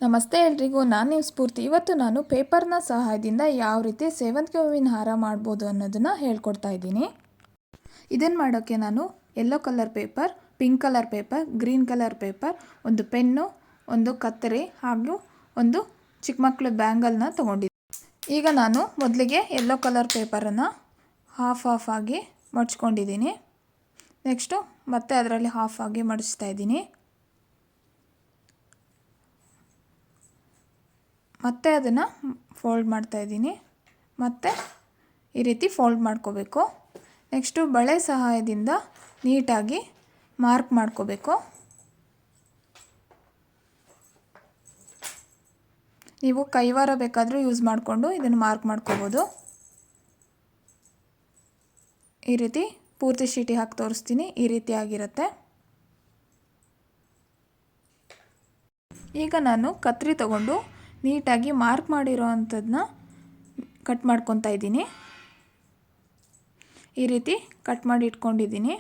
ನಮಸ್ತೆ ಎಲ್ರಿಗೂ, ನಾನು ನಿಮ್ಮ ಸ್ಫೂರ್ತಿ. ಇವತ್ತು ನಾನು ಪೇಪರ್ನ ಸಹಾಯದಿಂದ ಯಾವ ರೀತಿ ಸೇವಂತಿಗೆ ಹೂವಿನ ಹಾರ ಮಾಡ್ಬೋದು ಅನ್ನೋದನ್ನು ಹೇಳ್ಕೊಡ್ತಾ ಇದ್ದೀನಿ. ಇದನ್ನು ಮಾಡೋಕ್ಕೆ ನಾನು yellow colour paper, pink colour paper, green colour paper, ಒಂದು ಪೆನ್ನು, ಒಂದು ಕತ್ತರಿ ಹಾಗೂ ಒಂದು ಚಿಕ್ಕ ಮಕ್ಕಳ ಬ್ಯಾಂಗಲ್ನ ತೊಗೊಂಡಿದ್ದೀನಿ. ಈಗ ನಾನು ಮೊದಲಿಗೆ ಯೆಲ್ಲೋ ಕಲರ್ ಪೇಪರನ್ನು ಹಾಫ್ ಆಗಿ ಮಡ್ಚ್ಕೊಂಡಿದ್ದೀನಿ. ನೆಕ್ಸ್ಟು ಮತ್ತೆ ಅದರಲ್ಲಿ ಹಾಫ್ ಆಗಿ ಮಡಿಸ್ತಾ ಇದ್ದೀನಿ. ಮತ್ತೆ ಅದನ್ನು ಫೋಲ್ಡ್ ಮಾಡ್ತಾಯಿದ್ದೀನಿ. ಮತ್ತು ಈ ರೀತಿ ಫೋಲ್ಡ್ ಮಾಡ್ಕೋಬೇಕು. ನೆಕ್ಸ್ಟು ಬಳೆ ಸಹಾಯದಿಂದ ನೀಟಾಗಿ ಮಾರ್ಕ್ ಮಾಡ್ಕೋಬೇಕು. ನೀವು ಕೈವಾರ ಬೇಕಾದರೂ ಯೂಸ್ ಮಾಡಿಕೊಂಡು ಇದನ್ನು ಮಾರ್ಕ್ ಮಾಡ್ಕೋಬೋದು. ಈ ರೀತಿ ಪೂರ್ತಿ ಶೀಟಿ ಹಾಕಿ ತೋರಿಸ್ತೀನಿ. ಈ ರೀತಿ ಆಗಿರುತ್ತೆ. ಈಗ ನಾನು ಕತ್ರಿ ತಗೊಂಡು ನೀಟಾಗಿ ಮಾರ್ಕ್ ಮಾಡಿರೋ ಅಂಥದ್ದನ್ನ ಕಟ್ ಮಾಡ್ಕೊತಾ ಇದ್ದೀನಿ. ಈ ರೀತಿ ಕಟ್ ಮಾಡಿ ಇಟ್ಕೊಂಡಿದ್ದೀನಿ.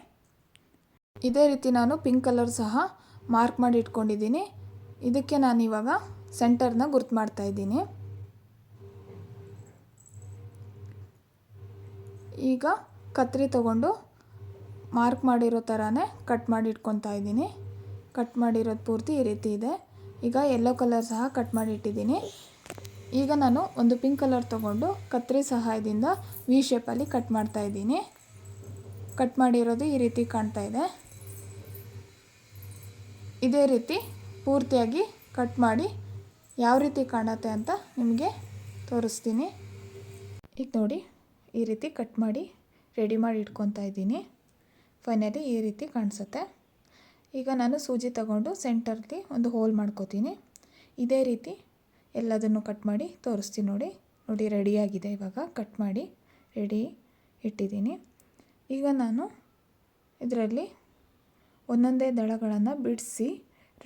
ಇದೇ ರೀತಿ ನಾನು ಪಿಂಕ್ ಕಲರ್ ಸಹ ಮಾರ್ಕ್ ಮಾಡಿ ಇಟ್ಕೊಂಡಿದ್ದೀನಿ. ಇದಕ್ಕೆ ನಾನು ಇವಾಗ ಸೆಂಟರ್ನ ಗುರ್ತು ಮಾಡ್ತಾ ಇದ್ದೀನಿ. ಈಗ ಕತ್ರಿ ತಗೊಂಡು ಮಾರ್ಕ್ ಮಾಡಿರೋ ಥರನೇ ಕಟ್ ಮಾಡಿ ಇಟ್ಕೊತಾ ಇದ್ದೀನಿ. ಕಟ್ ಮಾಡಿರೋದು ಪೂರ್ತಿ ಈ ರೀತಿ ಇದೆ. ಈಗ ಯೆಲ್ಲೋ ಕಲರ್ ಸಹ ಕಟ್ ಮಾಡಿ ಇಟ್ಟಿದ್ದೀನಿ. ಈಗ ನಾನು ಒಂದು ಪಿಂಕ್ ಕಲರ್ ತೊಗೊಂಡು ಕತ್ರಿ ಸಹಾಯದಿಂದ ವಿ ಶೇಪಲ್ಲಿ ಕಟ್ ಮಾಡ್ತಾ ಇದ್ದೀನಿ. ಕಟ್ ಮಾಡಿರೋದು ಈ ರೀತಿ ಕಾಣ್ತಾ ಇದೆ. ಇದೇ ರೀತಿ ಪೂರ್ತಿಯಾಗಿ ಕಟ್ ಮಾಡಿ ಯಾವ ರೀತಿ ಕಾಣುತ್ತೆ ಅಂತ ನಿಮಗೆ ತೋರಿಸ್ತೀನಿ. ಈಗ ನೋಡಿ, ಈ ರೀತಿ ಕಟ್ ಮಾಡಿ ರೆಡಿ ಮಾಡಿ ಇಟ್ಕೊತಾ ಇದ್ದೀನಿ. ಫೈನಲಿ ಈ ರೀತಿ ಕಾಣಿಸುತ್ತೆ. ಈಗ ನಾನು ಸೂಜಿ ತಗೊಂಡು ಸೆಂಟರ್ಲಿ ಒಂದು ಹೋಲ್ ಮಾಡ್ಕೋತೀನಿ. ಇದೇ ರೀತಿ ಎಲ್ಲದನ್ನು ಕಟ್ ಮಾಡಿ ತೋರಿಸ್ತೀನಿ. ನೋಡಿ ರೆಡಿಯಾಗಿದೆ. ಇವಾಗ ಕಟ್ ಮಾಡಿ ರೆಡಿ ಇಟ್ಟಿದ್ದೀನಿ. ಈಗ ನಾನು ಇದರಲ್ಲಿ ಒಂದೊಂದೇ ದಳಗಳನ್ನು ಬಿಡಿಸಿ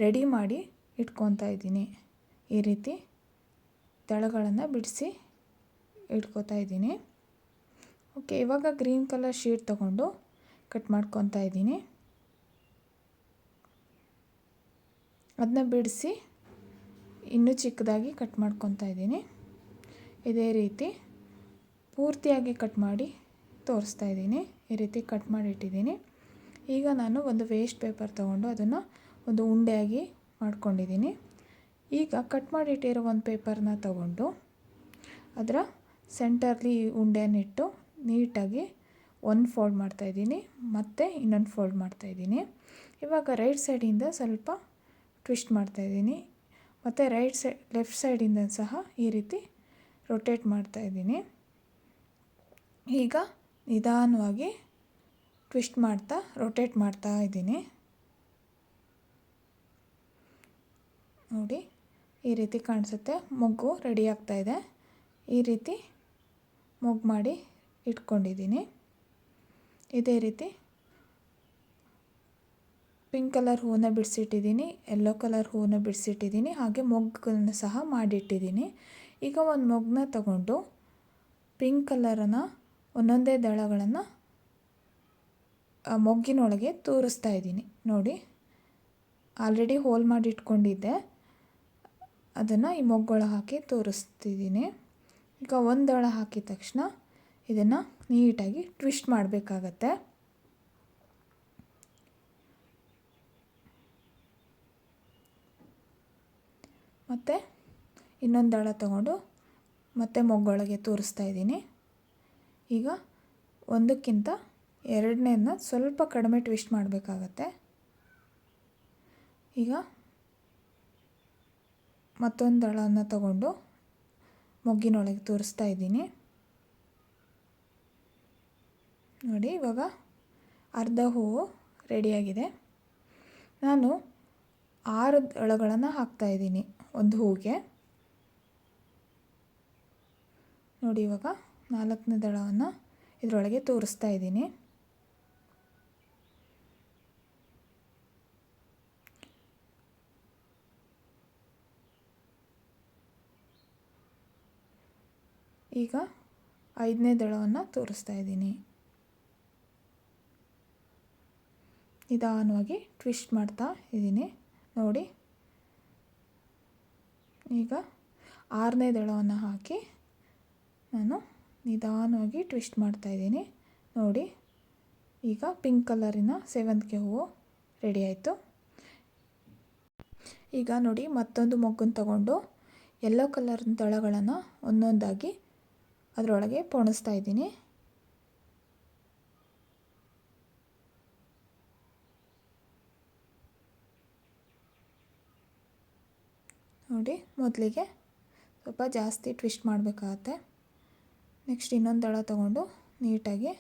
ರೆಡಿ ಮಾಡಿ ಇಟ್ಕೊತಾ ಇದ್ದೀನಿ. ಈ ರೀತಿ ದಳಗಳನ್ನು ಬಿಡಿಸಿ ಇಟ್ಕೊತಾ ಇದ್ದೀನಿ. ಓಕೆ, ಇವಾಗ ಗ್ರೀನ್ ಕಲರ್ ಶೀಟ್ ತಗೊಂಡು ಕಟ್ ಮಾಡ್ಕೊತಾ ಇದ್ದೀನಿ. ಅದನ್ನ ಬಿಡಿಸಿ ಇನ್ನೂ ಚಿಕ್ಕದಾಗಿ ಕಟ್ ಮಾಡ್ಕೊತಾ ಇದ್ದೀನಿ. ಇದೇ ರೀತಿ ಪೂರ್ತಿಯಾಗಿ ಕಟ್ ಮಾಡಿ ತೋರಿಸ್ತಾ ಇದ್ದೀನಿ. ಈ ರೀತಿ ಕಟ್ ಮಾಡಿ ಇಟ್ಟಿದ್ದೀನಿ. ಈಗ ನಾನು ಒಂದು ವೇಸ್ಟ್ ಪೇಪರ್ ತೊಗೊಂಡು ಅದನ್ನು ಒಂದು ಉಂಡೆಯಾಗಿ ಮಾಡ್ಕೊಂಡಿದ್ದೀನಿ. ಈಗ ಕಟ್ ಮಾಡಿಟ್ಟಿರೋ ಒಂದು ಪೇಪರ್ನ ತಗೊಂಡು ಅದರ ಸೆಂಟರ್ಲಿ ಉಂಡೆಯನ್ನಿಟ್ಟು ನೀಟಾಗಿ ಒಂದು ಫೋಲ್ಡ್ ಮಾಡ್ತಾಯಿದ್ದೀನಿ, ಮತ್ತು ಇನ್ನೊಂದು ಫೋಲ್ಡ್ ಮಾಡ್ತಾಯಿದ್ದೀನಿ. ಇವಾಗ ರೈಟ್ ಸೈಡಿಂದ ಸ್ವಲ್ಪ ಟ್ವಿಸ್ಟ್ ಮಾಡ್ತಾಯಿದ್ದೀನಿ, ಮತ್ತು ಲೆಫ್ಟ್ ಸೈಡಿಂದ ಸಹ ಈ ರೀತಿ ರೊಟೇಟ್ ಮಾಡ್ತಾಯಿದ್ದೀನಿ. ಈಗ ನಿಧಾನವಾಗಿ ಟ್ವಿಸ್ಟ್ ಮಾಡ್ತಾ ರೊಟೇಟ್ ಮಾಡ್ತಾ ಇದ್ದೀನಿ. ನೋಡಿ, ಈ ರೀತಿ ಕಾಣಿಸುತ್ತೆ. ಮೊಗ್ಗು ರೆಡಿ ಆಗ್ತಾಯಿದೆ. ಈ ರೀತಿ ಮೊಗ್ಗು ಮಾಡಿ ಇಟ್ಕೊಂಡಿದ್ದೀನಿ. ಇದೇ ರೀತಿ ಪಿಂಕ್ ಕಲರ್ ಹೂವನ್ನ ಬಿಡಿಸಿಟ್ಟಿದ್ದೀನಿ, ಯೆಲ್ಲೋ ಕಲರ್ ಹೂವನ್ನ ಬಿಡಿಸಿಟ್ಟಿದ್ದೀನಿ, ಹಾಗೆ ಮೊಗ್ಗನ್ನು ಸಹ ಮಾಡಿಟ್ಟಿದ್ದೀನಿ. ಈಗ ಒಂದು ಮೊಗ್ಗನ್ನ ತಗೊಂಡು ಪಿಂಕ್ ಕಲರನ್ನು ಒಂದೊಂದೇ ದಳಗಳನ್ನು ಮೊಗ್ಗಿನೊಳಗೆ ತೂರಿಸ್ತಾ ಇದ್ದೀನಿ. ನೋಡಿ, ಆಲ್ರೆಡಿ ಹೋಲ್ ಮಾಡಿ ಇಟ್ಕೊಂಡಿದ್ದೆ, ಅದನ್ನು ಈ ಮೊಗ್ಗೊಳಗೆ ಹಾಕಿ ತೋರಿಸ್ತಿದ್ದೀನಿ. ಈಗ ಒಂದು ದಳ ಹಾಕಿದ ತಕ್ಷಣ ಇದನ್ನು ನೀಟಾಗಿ ಟ್ವಿಸ್ಟ್ ಮಾಡಬೇಕಾಗತ್ತೆ. ಮತ್ತು ಇನ್ನೊಂದು ದಳ ತಗೊಂಡು ಮತ್ತೆ ಮೊಗ್ಗೊಳಗೆ ತೋರಿಸ್ತಾ ಇದ್ದೀನಿ. ಈಗ ಒಂದಕ್ಕಿಂತ ಎರಡನೇದನ್ನ ಸ್ವಲ್ಪ ಕಡಿಮೆ ಟ್ವಿಸ್ಟ್ ಮಾಡಬೇಕಾಗತ್ತೆ. ಈಗ ಮತ್ತೊಂದು ದಳನ ತಗೊಂಡು ಮೊಗ್ಗಿನೊಳಗೆ ತೋರಿಸ್ತಾ ಇದ್ದೀನಿ. ನೋಡಿ, ಇವಾಗ ಅರ್ಧ ಹೂವು ರೆಡಿಯಾಗಿದೆ. ನಾನು 6 ದಳಗಳನ್ನು ಹಾಕ್ತಾಯಿದ್ದೀನಿ ಒಂದು ಹೂವಿಗೆ. ನೋಡಿ, ಇವಾಗ 4ನೇ ದಳವನ್ನು ಇದರೊಳಗೆ ತೋರಿಸ್ತಾ ಇದ್ದೀನಿ. ಈಗ 5ನೇ ದಳವನ್ನು ತೋರಿಸ್ತಾ ಇದ್ದೀನಿ. ನಿಧಾನವಾಗಿ ಟ್ವಿಸ್ಟ್ ಮಾಡ್ತಾ ಇದ್ದೀನಿ. ನೋಡಿ, ಈಗ 6ನೇ ದಳವನ್ನು ಹಾಕಿ ನಾನು ನಿಧಾನವಾಗಿ ಟ್ವಿಸ್ಟ್ ಮಾಡ್ತಾಯಿದ್ದೀನಿ. ನೋಡಿ, ಈಗ ಪಿಂಕ್ ಕಲರಿನ ಸೇವಂತಿಗೆ ಹೂವು ರೆಡಿ ಆಯಿತು. ಈಗ ನೋಡಿ, ಮತ್ತೊಂದು ಮೊಗ್ಗನ್ನು ತಗೊಂಡು ಯೆಲ್ಲೋ ಕಲರ್ ದಳಗಳನ್ನು ಒಂದೊಂದಾಗಿ ಅದರೊಳಗೆ ಪೋಣಿಸ್ತಾ ಇದ್ದೀನಿ. ನೋಡಿ, ಮೊದಲಿಗೆ ಸ್ವಲ್ಪ ಜಾಸ್ತಿ ಟ್ವಿಸ್ಟ್ ಮಾಡಬೇಕಾಗತ್ತೆ. ನೆಕ್ಸ್ಟ್ ಇನ್ನೊಂದು ದಳ ತಗೊಂಡು ನೀಟಾಗಿ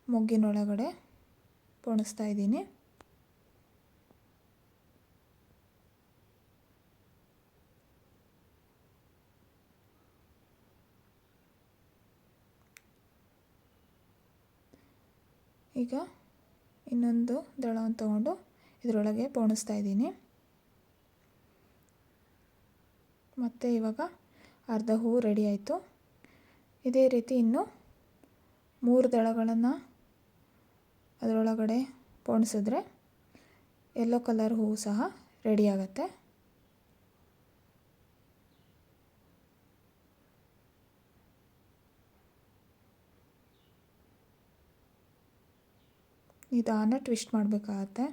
ಮೊಗ್ಗಿನೊಳಗಡೆ ಪೋಣಿಸ್ತಾ ಇದ್ದೀನಿ. ಈಗ ಇನ್ನೊಂದು ದಳವನ್ನು ತಗೊಂಡು ಇದರೊಳಗೆ ಪೋಣಿಸ್ತಾ ಇದ್ದೀನಿ. ಮತ್ತು ಇವಾಗ ಅರ್ಧ ಹೂವು ರೆಡಿ ಆಯಿತು. ಇದೇ ರೀತಿ ಇನ್ನು 3 ದಳಗಳನ್ನು ಅದರೊಳಗಡೆ ಪೋಣಿಸಿದ್ರೆ ಯೆಲ್ಲೋ ಕಲರ್ ಹೂವು ಸಹ ರೆಡಿ ಆಗುತ್ತೆ. ನಿಧಾನ ಟ್ವಿಸ್ಟ್ ಮಾಡಬೇಕಾಗತ್ತೆ.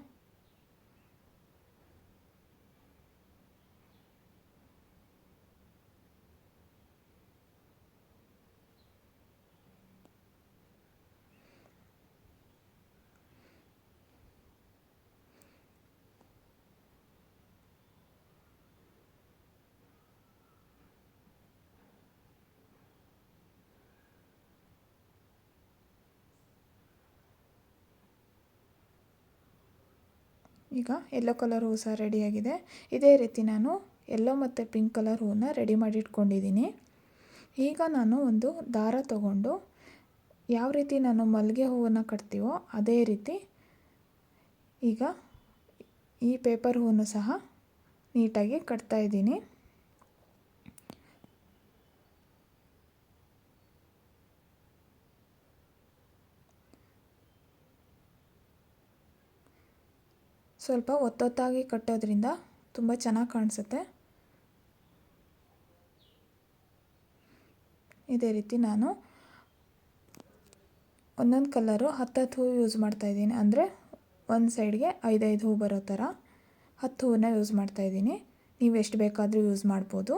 ಈಗ ಯೆಲ್ಲೋ ಕಲರ್ ಹೂವು ಸಹ ರೆಡಿಯಾಗಿದೆ. ಇದೇ ರೀತಿ ನಾನು ಯೆಲ್ಲೋ ಮತ್ತು ಪಿಂಕ್ ಕಲರ್ ಹೂವನ್ನ ರೆಡಿ ಮಾಡಿ ಇಟ್ಕೊಂಡಿದ್ದೀನಿ. ಈಗ ನಾನು ಒಂದು ದಾರ ತಗೊಂಡು ಯಾವ ರೀತಿ ನಾನು ಮಲ್ಲಿಗೆ ಹೂವನ್ನು ಕಟ್ತೀವೋ ಅದೇ ರೀತಿ ಈಗ ಈ ಪೇಪರ್ ಹೂವನ್ನು ಸಹ ನೀಟಾಗಿ ಕಟ್ತಾ ಇದ್ದೀನಿ. ಸ್ವಲ್ಪ ಒತ್ತೊತ್ತಾಗಿ ಕಟ್ಟೋದ್ರಿಂದ ತುಂಬ ಚೆನ್ನಾಗಿ ಕಾಣಿಸುತ್ತೆ. ಇದೇ ರೀತಿ ನಾನು ಒಂದೊಂದು ಕಲರು 10 ಹೂವು ಯೂಸ್ ಮಾಡ್ತಾಯಿದ್ದೀನಿ. ಅಂದರೆ ಒಂದು ಸೈಡ್ಗೆ 5 ಹೂವು ಬರೋ ಥರ 10 ಹೂವನ್ನ ಯೂಸ್ ಮಾಡ್ತಾಯಿದ್ದೀನಿ. ನೀವು ಎಷ್ಟು ಬೇಕಾದರೂ ಯೂಸ್ ಮಾಡ್ಬೋದು.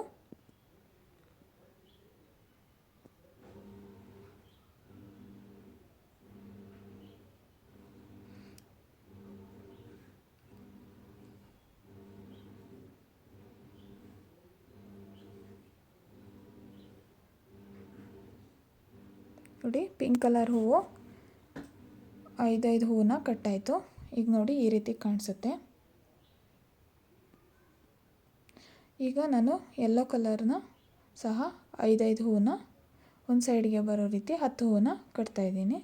ನೋಡಿ, ಪಿಂಕ್ ಕಲರ್ ಹೂವು 5 ಹೂವನ್ನ ಕಟ್ಟಾಯಿತು. ಈಗ ನೋಡಿ ಈ ರೀತಿ ಕಾಣಿಸುತ್ತೆ. ಈಗ ನಾನು ಯೆಲ್ಲೋ ಕಲರ್ನ ಸಹ 5 ಹೂವನ್ನ ಒಂದು ಸೈಡ್ಗೆ ಬರೋ ರೀತಿ 10 ಹೂವನ್ನ ಕಟ್ತಾಯಿದ್ದೀನಿ.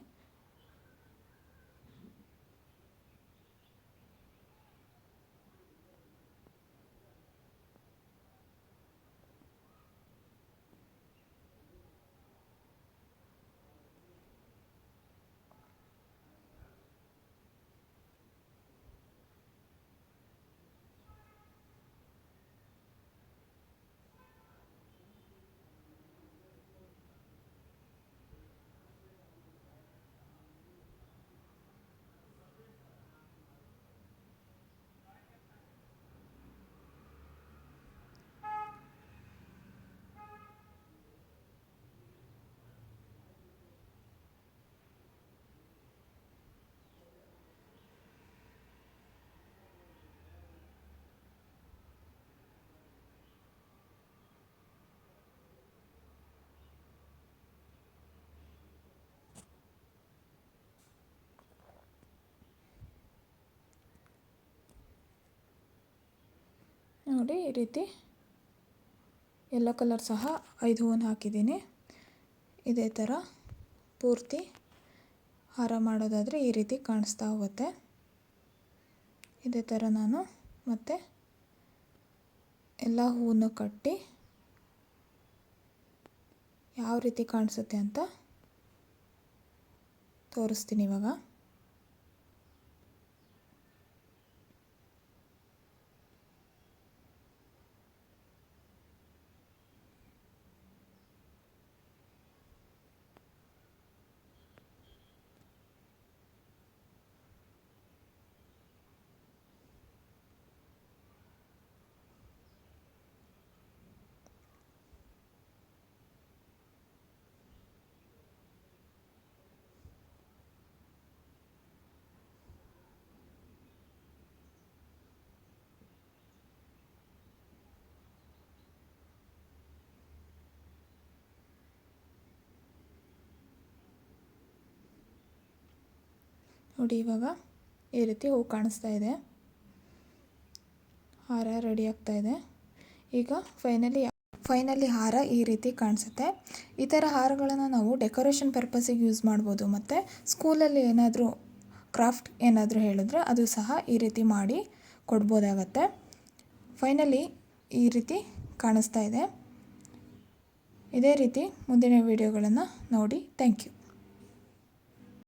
ನೋಡಿ, ಈ ರೀತಿ ಯೆಲ್ಲೋ ಕಲರ್ ಸಹ 5 ಹೂವನ್ನು ಹಾಕಿದ್ದೀನಿ. ಇದೇ ಥರ ಪೂರ್ತಿ ಹಾರ ಮಾಡೋದಾದರೆ ಈ ರೀತಿ ಕಾಣಿಸ್ತಾ ಹೋಗುತ್ತೆ. ಇದೇ ಥರ ನಾನು ಮತ್ತೆ ಎಲ್ಲ ಹೂವನ್ನು ಕಟ್ಟಿ ಯಾವ ರೀತಿ ಕಾಣಿಸುತ್ತೆ ಅಂತ ತೋರಿಸ್ತೀನಿ ಇವಾಗ. ನೋಡಿ ಇವಾಗ ಈ ರೀತಿ ಹೂ ಕಾಣಿಸ್ತಾ ಇದೆ. ಹಾರ ರೆಡಿ ಆಗ್ತಾ ಇದೆ. ಈಗ ಫೈನಲಿ ಹಾರ ಈ ರೀತಿ ಕಾಣಿಸುತ್ತೆ. ಈ ಥರ ಹಾರಗಳನ್ನು ನಾವು ಡೆಕೋರೇಷನ್ ಪರ್ಪಸಿಗೆ ಯೂಸ್ ಮಾಡ್ಬೋದು. ಮತ್ತು ಸ್ಕೂಲಲ್ಲಿ ಏನಾದರೂ ಕ್ರಾಫ್ಟ್ ಏನಾದರೂ ಹೇಳಿದ್ರೆ ಅದು ಸಹ ಈ ರೀತಿ ಮಾಡಿ ಕೊಡ್ಬೋದಾಗತ್ತೆ. ಫೈನಲಿ ಈ ರೀತಿ ಕಾಣಿಸ್ತಾ ಇದೆ. ಇದೇ ರೀತಿ ಮುಂದಿನ ವಿಡಿಯೋಗಳನ್ನು ನೋಡಿ. Thank you.